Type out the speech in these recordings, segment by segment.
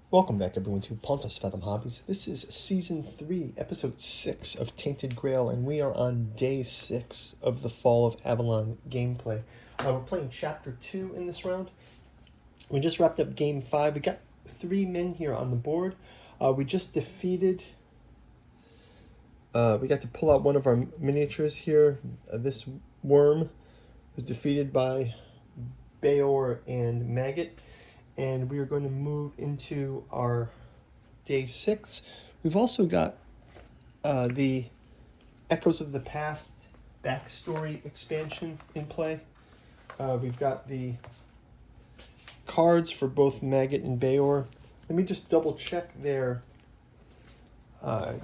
Welcome back, everyone, to Pontus Fathom Hobbies. This is Season 3, Episode 6 of Tainted Grail, and we are on Day 6 of the Fall of Avalon gameplay. We're playing Chapter 2 in this round. We just wrapped up Game 5. We got 3 men here on the board. We just defeated... we got to pull out one of our miniatures here. This worm was defeated by Bayor and Maggot. And we are going to move into our Day 6. We've also got the Echoes of the Past backstory expansion in play. We've got the cards for both Maggot and Bayor. Let me just double check their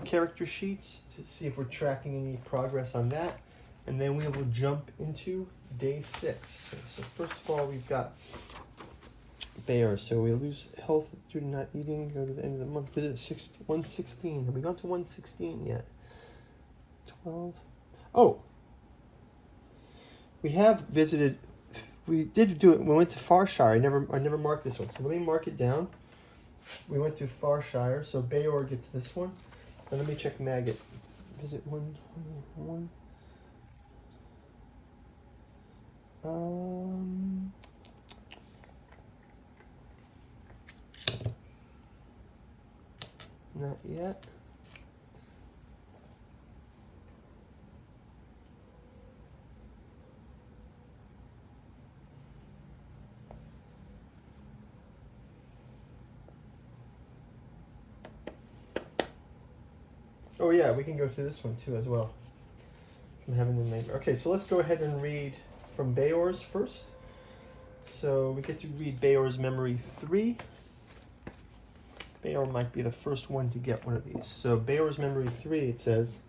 character sheets to see if we're tracking any progress on that. And then we will jump into Day 6. So first of all, we've got Bayor. So we lose health due to not eating. Go to the end of the month. Visit 116. Have we gone to 116 yet? 12. Oh, we have visited. We did do it. We went to Farshire. I never marked this one. So let me mark it down. We went to Farshire. So Bayor gets this one. And let me check Maggot. Visit 121. Not yet. Oh yeah, we can go to this one too as well. From Heaven and Nightmare. Okay, so let's go ahead and read from Bayor's first. So we get to read Bayor's Memory 3. Bayor might be the first one to get one of these. So Bayor's Memory 3, it says,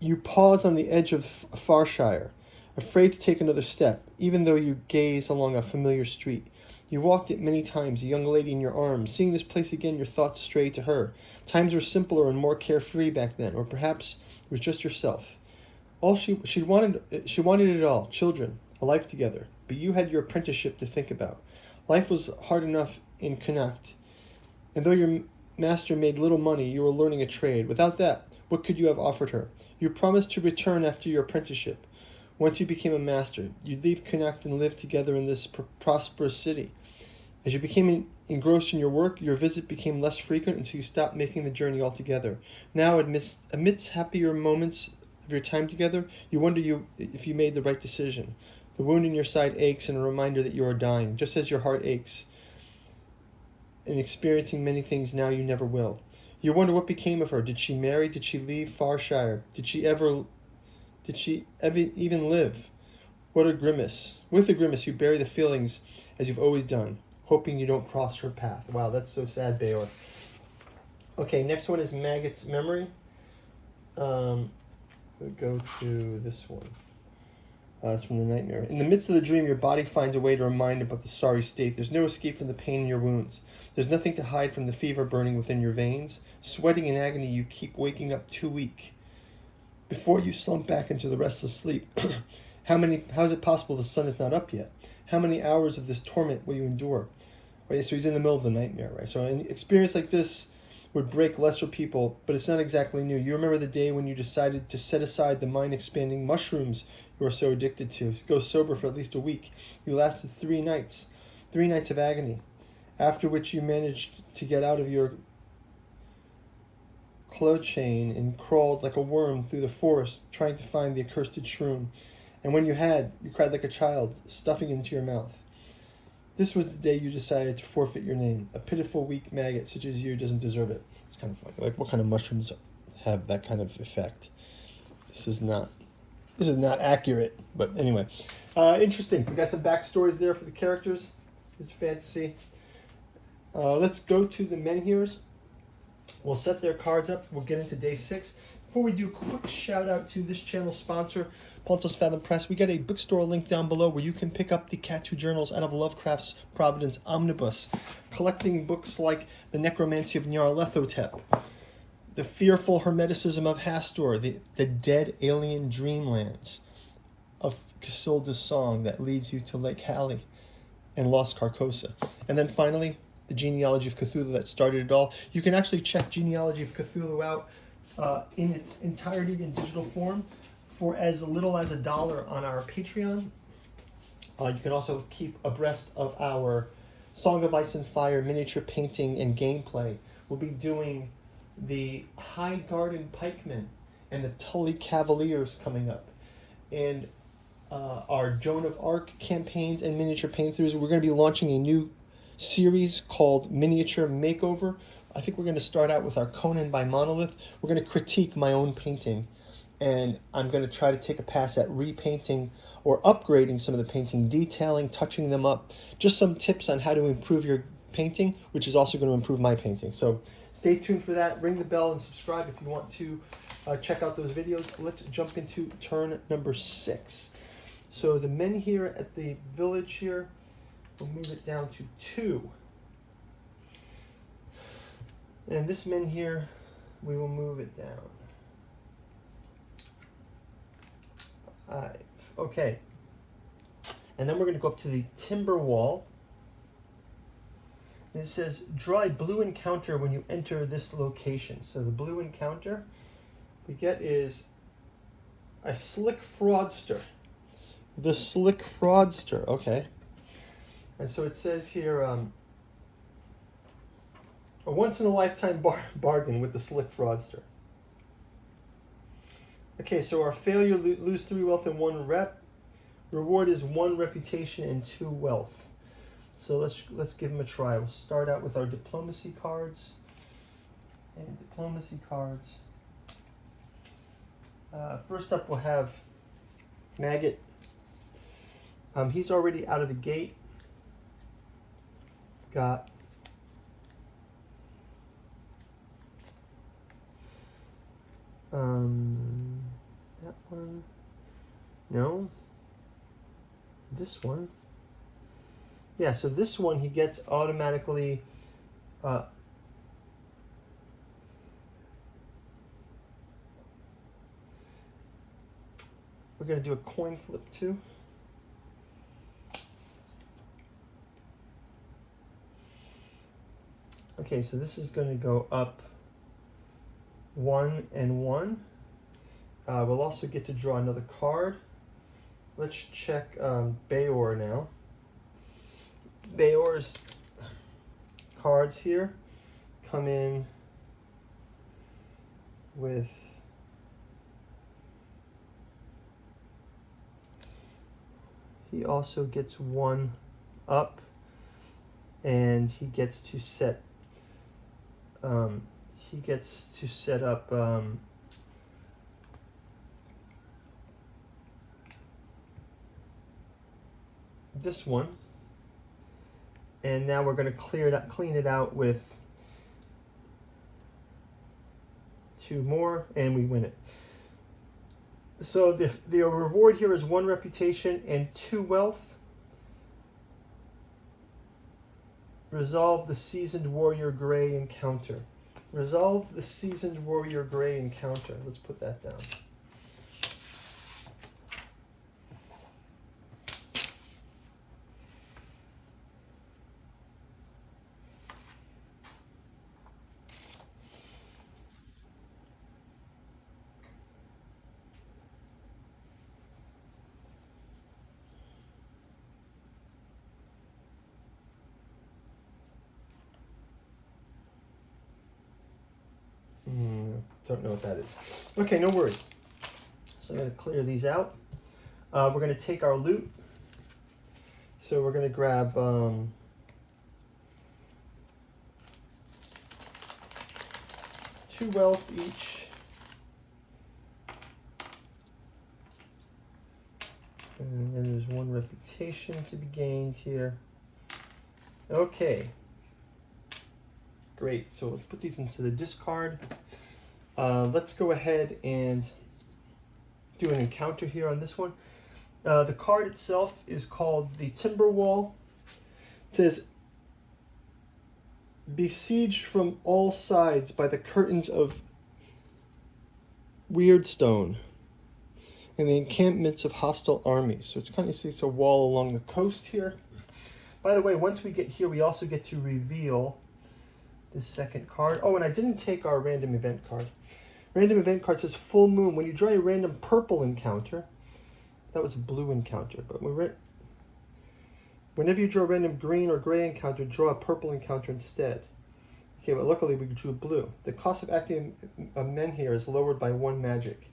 you pause on the edge of Farshire, afraid to take another step, even though you gaze along a familiar street. You walked it many times, a young lady in your arms. Seeing this place again, your thoughts stray to her. Times were simpler and more carefree back then, or perhaps it was just yourself. All she wanted it all, children, a life together. But you had your apprenticeship to think about. Life was hard enough in Connacht, and though your master made little money, you were learning a trade. Without that, what could you have offered her? You promised to return after your apprenticeship. Once you became a master, you'd leave Connacht and live together in this prosperous city. As you became engrossed in your work, your visit became less frequent until you stopped making the journey altogether. Now, amidst happier moments of your time together, you wonder if you made the right decision. The wound in your side aches, and a reminder that you are dying, just as your heart aches, and experiencing many things now you never will. You wonder what became of her. Did she marry? Did she leave Farshire? Did she ever even live? What a grimace. With a grimace, you bury the feelings as you've always done, hoping you don't cross her path. Wow, that's so sad, Bayor. Okay, next one is Maggot's Memory. We'll go to this one. It's from the Nightmare. In the midst of the dream, your body finds a way to remind about the sorry state. There's no escape from the pain in your wounds. There's nothing to hide from the fever burning within your veins. Sweating in agony, you keep waking up too weak. Before you slump back into the restless sleep, how is it possible the sun is not up yet? How many hours of this torment will you endure? Right, so he's in the middle of the nightmare, right? So an experience like this would break lesser people, but it's not exactly new. You remember the day when you decided to set aside the mind-expanding mushrooms you were so addicted to. Go sober for at least a week. You lasted 3 nights of agony, after which you managed to get out of your claw chain and crawled like a worm through the forest, trying to find the accursed shroom. And when you had, you cried like a child, stuffing it into your mouth. This was the day you decided to forfeit your name. A pitiful, weak maggot such as you doesn't deserve it. It's kind of funny. Like, what kind of mushrooms have that kind of effect? This is not accurate, but anyway. Interesting. We got some backstories there for the characters. It's fantasy. Let's go to the menhirs. We'll set their cards up. We'll get into Day 6. Before we do, quick shout out to this channel sponsor, Pontus Fathom Press. We got a bookstore link down below where you can pick up the Catu Journals out of Lovecraft's Providence Omnibus, collecting books like The Necromancy of Nyarlathotep, The Fearful Hermeticism of Hastur, the Dead Alien Dreamlands, of Cassilda's song that leads you to Lake Hallie and Lost Carcosa. And then finally, the Genealogy of Cthulhu that started it all. You can actually check Genealogy of Cthulhu out in its entirety in digital form for as little as $1 on our Patreon. You can also keep abreast of our Song of Ice and Fire miniature painting and gameplay. We'll be doing the High Garden Pikemen and the Tully Cavaliers coming up. And our Joan of Arc campaigns and miniature paint-throughs. We're going to be launching a new series called Miniature Makeover. I think we're going to start out with our Conan by Monolith. We're going to critique my own painting, and I'm going to try to take a pass at repainting or upgrading some of the painting, detailing, touching them up. Just some tips on how to improve your painting, which is also going to improve my painting. So stay tuned for that. Ring the bell and subscribe if you want to check out those videos. Let's jump into turn number 6. So the men here at the village here, we'll move it down to 2. And this men here, we will move it down. 5. Okay. And then we're going to go up to the timber wall. And it says, draw a blue encounter when you enter this location. So the blue encounter we get is a slick fraudster. The slick fraudster, okay. And so it says here, a once-in-a-lifetime bargain with the slick fraudster. Okay, so our failure, lose 3 wealth and 1 rep. Reward is 1 reputation and 2 wealth. So let's give them a try. We'll start out with our diplomacy cards. And diplomacy cards. First up, we'll have Maggot. He's already out of the gate. Got that one. No. This one. Yeah, so this one he gets automatically we're going to do a coin flip too. Okay, so this is going to go up 1 and 1. We'll also get to draw another card. Let's check Bayor now. Bayor's cards here come in with he also gets 1 up, and he gets to set up this one, and now we're going to clean it out with 2 more, and we win it. So the reward here is 1 reputation and 2 wealth. Resolve the Seasoned Warrior Gray encounter. Resolve the Seasoned Warrior Gray encounter. Let's put that down. Don't know what that is. Okay, no worries. So I'm going to clear these out. We're going to take our loot. So we're going to grab 2 wealth each. And then there's 1 reputation to be gained here. Okay. Great. So let's put these into the discard. Let's go ahead and do an encounter here on this one. The card itself is called the Timber Wall. It says, besieged from all sides by the curtains of Weirdstone, and the encampments of hostile armies. So it's kind of, it's a wall along the coast here. By the way, once we get here, we also get to reveal this second card. Oh, and I didn't take our random event card. Random event card says full moon. When you draw a random purple encounter, that was a blue encounter, but whenever you draw a random green or gray encounter, draw a purple encounter instead. Okay, but luckily we drew blue. The cost of acting a menhir is lowered by 1 magic.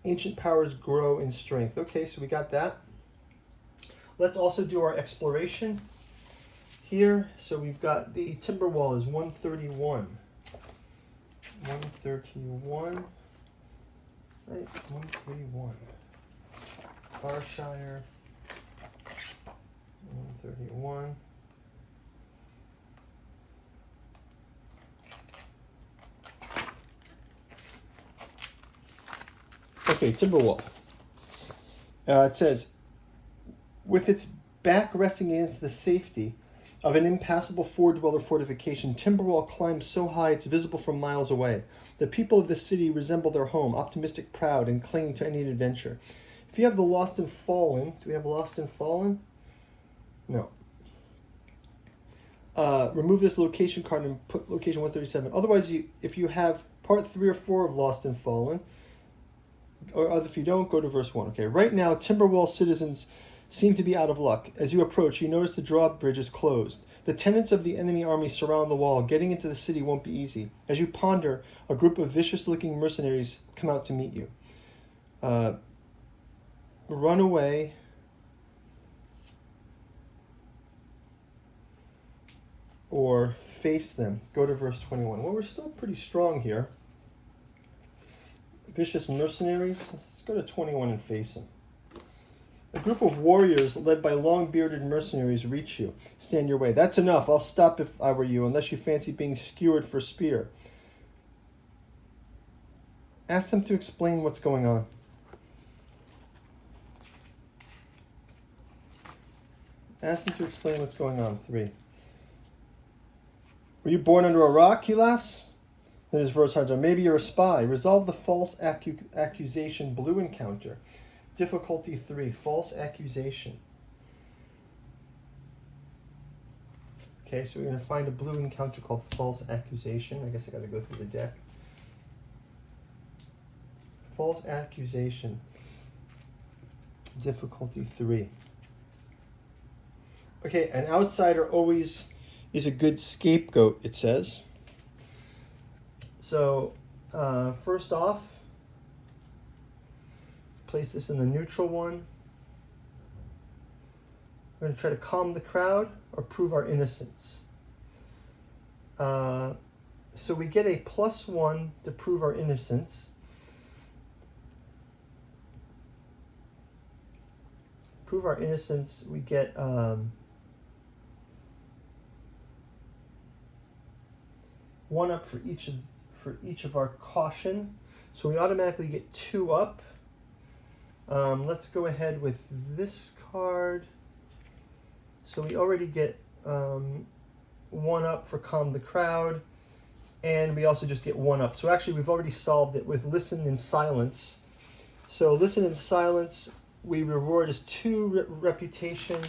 Ancient powers grow in strength. Okay, so we got that. Let's also do our exploration here. So we've got the timber wall is 131. 131. Right, 131. Farshire. 131. Okay, Timberwall. It says, with its back resting against the safety of an impassable four-dweller fortification, Timberwall climbs so high it's visible from miles away. The people of the city resemble their home, optimistic, proud, and clinging to any adventure. If you have the Lost and Fallen, do we have Lost and Fallen? No. Remove this location card and put location 137. Otherwise, if you have part 3 or 4 of Lost and Fallen, or if you don't, go to verse 1. Okay, right now, Timberwall citizens seem to be out of luck. As you approach, you notice the drawbridge is closed. The tenants of the enemy army surround the wall. Getting into the city won't be easy. As you ponder, a group of vicious-looking mercenaries come out to meet you. Run away. Or face them. Go to verse 21. Well, we're still pretty strong here. Vicious mercenaries. Let's go to 21 and face them. A group of warriors led by long-bearded mercenaries reach you. Stand your way. That's enough. I'll stop if I were you, unless you fancy being skewered for spear. Ask them to explain what's going on. Ask them to explain what's going on. 3. Were you born under a rock? He laughs. Then his verse hides are, maybe you're a spy. Resolve the false accusation blue encounter. Difficulty 3, false accusation. Okay, so we're going to find a blue encounter called false accusation. I guess I got to go through the deck. False accusation. Difficulty 3. Okay, an outsider always is a good scapegoat, it says. So, first off, place this in the neutral one. We're going to try to calm the crowd or prove our innocence. So we get a +1 to prove our innocence. Prove our innocence, we get 1 up for each of our caution. So we automatically get 2 up. Let's go ahead with this card. So we already get 1 up for calm the crowd, and we also just get 1 up. So actually we've already solved it with listen and silence. So listen and silence, we reward as 2 reputation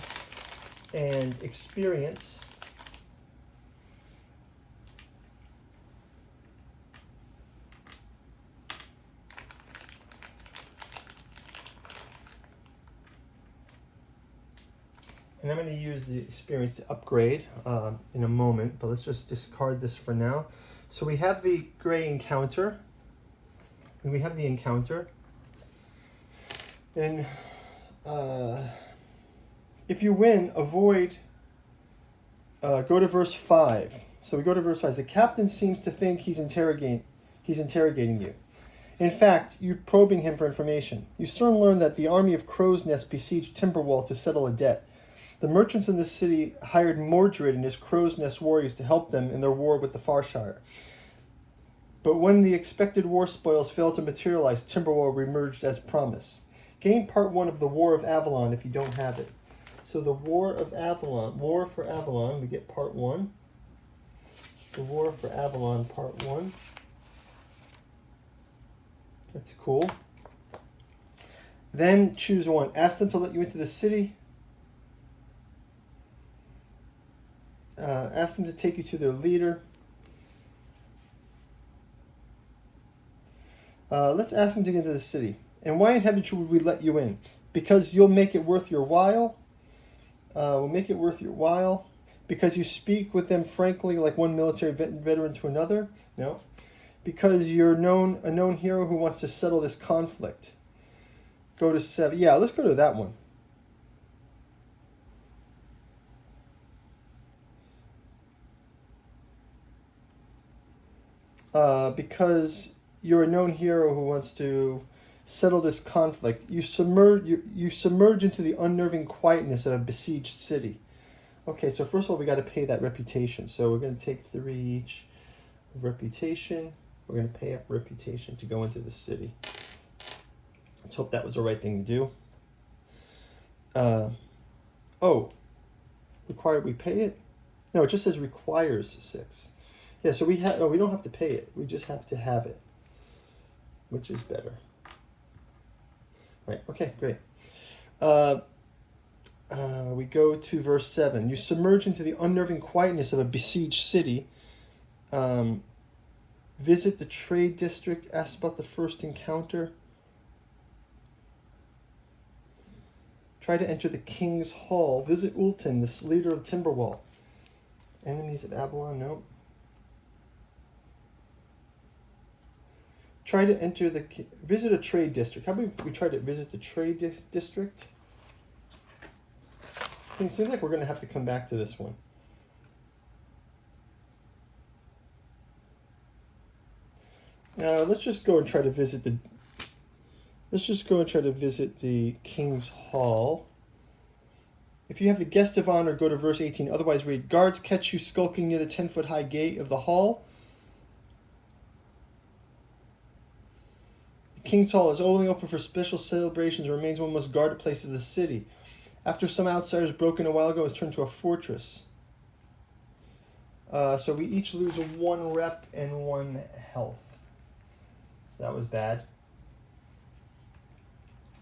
and experience. And I'm going to use the experience to upgrade in a moment, but let's just discard this for now. So we have the gray encounter, and we have the encounter. And if you win, avoid, go to verse 5. So we go to verse 5. The captain seems to think he's interrogating you. In fact, you're probing him for information. You soon learn that the army of Crow's Nest besieged Timberwall to settle a debt. The merchants in the city hired Mordred and his Crow's Nest warriors to help them in their war with the Farshire. But when the expected war spoils failed to materialize, Timberwall reemerged as promised. Gain part 1 of the War of Avalon if you don't have it. So the War of Avalon, War for Avalon, we get part 1. The War for Avalon, part 1. That's cool. Then choose one. Ask them to let you into the city. Ask them to take you to their leader. Let's ask them to get into the city. And why in heaven should we let you in? Because you'll make it worth your while. We'll make it worth your while. Because you speak with them frankly like one military veteran to another. No. Because you're a known hero who wants to settle this conflict. Go to 7. Yeah, let's go to that one. Because you're a known hero who wants to settle this conflict. You submerge into the unnerving quietness of a besieged city. Okay, so first of all, we got to pay that reputation. So we're going to take 3 each of reputation. We're going to pay up reputation to go into the city. Let's hope that was the right thing to do. Required we pay it? No, it just says requires 6. Yeah, so we don't have to pay it. We just have to have it, which is better. Right, okay, great. We go to verse 7. You submerge into the unnerving quietness of a besieged city. Visit the trade district. Ask about the first encounter. Try to enter the king's hall. Visit Ultan, the leader of Timberwall. Enemies of Avalon, no. Try to enter visit a trade district. How about we try to visit the trade district? It seems like we're going to have to come back to this one. Let's just go and try to visit the. Let's just go and try to visit the King's Hall. If you have the guest of honor, go to verse 18. Otherwise, read, guards catch you skulking near the 10-foot-high gate of the hall. The King's Hall is only open for special celebrations and remains one of the most guarded places of the city. After some outsiders broke in a while ago, it's turned to a fortress. So we each lose 1 rep and 1 health. So that was bad.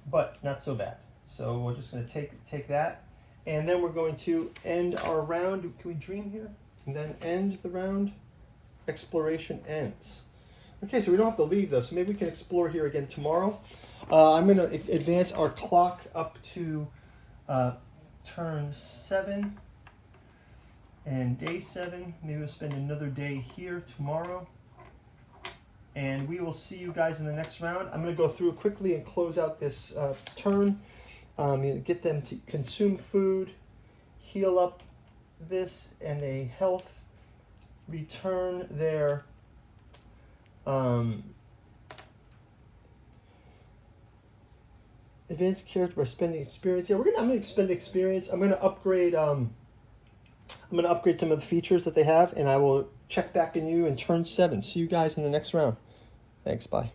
But not so bad. So we're just going to take that. And then we're going to end our round. Can we dream here? And then end the round. Exploration ends. Okay, so we don't have to leave though. So maybe we can explore here again tomorrow. I'm going to advance our clock up to turn 7 and day 7. Maybe we'll spend another day here tomorrow. And we will see you guys in the next round. I'm going to go through quickly and close out this turn. Get them to consume food, heal up this and a health, return their advanced character by spending experience. Yeah, I'm going to spend experience. I'm going to upgrade. I'm going to upgrade some of the features that they have, and I will check back in you in turn 7. See you guys in the next round. Thanks. Bye.